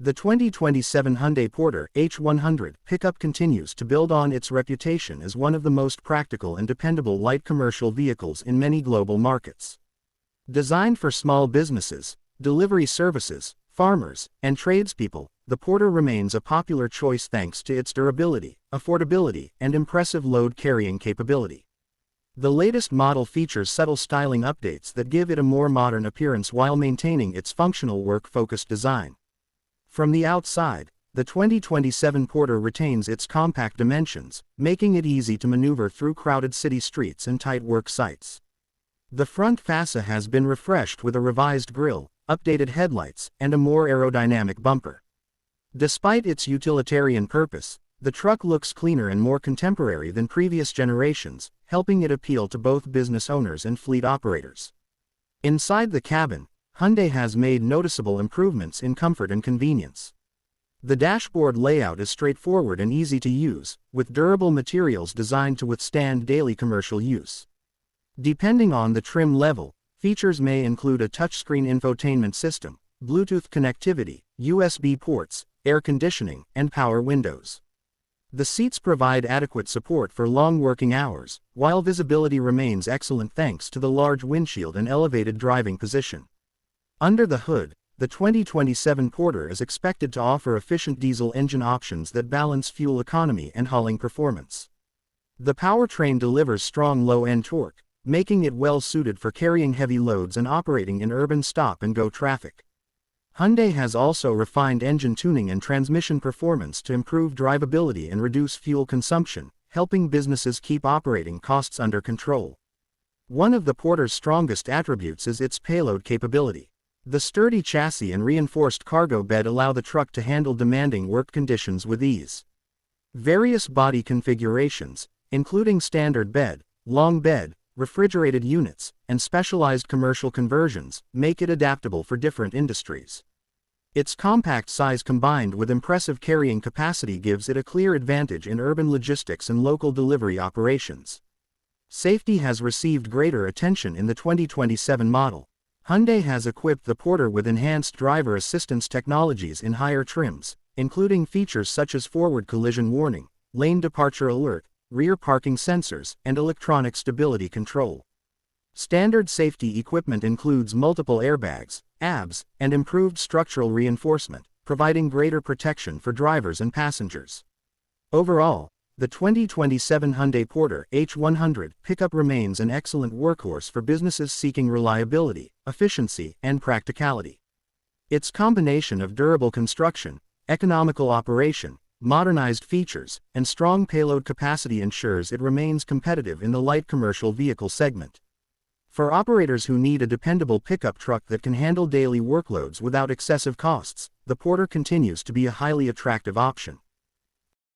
The 2027 Hyundai Porter H100 Pickup continues to build on its reputation as one of the most practical and dependable light commercial vehicles in many global markets. Designed for small businesses, delivery services, farmers, and tradespeople, the Porter remains a popular choice thanks to its durability, affordability, and impressive load-carrying capability. The latest model features subtle styling updates that give it a more modern appearance while maintaining its functional work-focused design. From the outside, the 2027 Porter retains its compact dimensions, making it easy to maneuver through crowded city streets and tight work sites. The front fascia has been refreshed with a revised grille, updated headlights, and a more aerodynamic bumper. Despite its utilitarian purpose, the truck looks cleaner and more contemporary than previous generations, helping it appeal to both business owners and fleet operators. Inside the cabin, Hyundai has made noticeable improvements in comfort and convenience. The dashboard layout is straightforward and easy to use, with durable materials designed to withstand daily commercial use. Depending on the trim level, features may include a touchscreen infotainment system, Bluetooth connectivity, USB ports, air conditioning, and power windows. The seats provide adequate support for long working hours, while visibility remains excellent thanks to the large windshield and elevated driving position. Under the hood, the 2027 Porter is expected to offer efficient diesel engine options that balance fuel economy and hauling performance. The powertrain delivers strong low-end torque, making it well-suited for carrying heavy loads and operating in urban stop-and-go traffic. Hyundai has also refined engine tuning and transmission performance to improve drivability and reduce fuel consumption, helping businesses keep operating costs under control. One of the Porter's strongest attributes is its payload capability. The sturdy chassis and reinforced cargo bed allow the truck to handle demanding work conditions with ease. Various body configurations, including standard bed, long bed, refrigerated units, and specialized commercial conversions, make it adaptable for different industries. Its compact size combined with impressive carrying capacity gives it a clear advantage in urban logistics and local delivery operations. Safety has received greater attention in the 2027 model. Hyundai has equipped the Porter with enhanced driver assistance technologies in higher trims, including features such as forward collision warning, lane departure alert, rear parking sensors, and electronic stability control. Standard safety equipment includes multiple airbags, ABS, and improved structural reinforcement, providing greater protection for drivers and passengers. Overall, the 2027 Hyundai Porter H100 Pickup remains an excellent workhorse for businesses seeking reliability, efficiency, and practicality. Its combination of durable construction, economical operation, modernized features, and strong payload capacity ensures it remains competitive in the light commercial vehicle segment. For operators who need a dependable pickup truck that can handle daily workloads without excessive costs, the Porter continues to be a highly attractive option.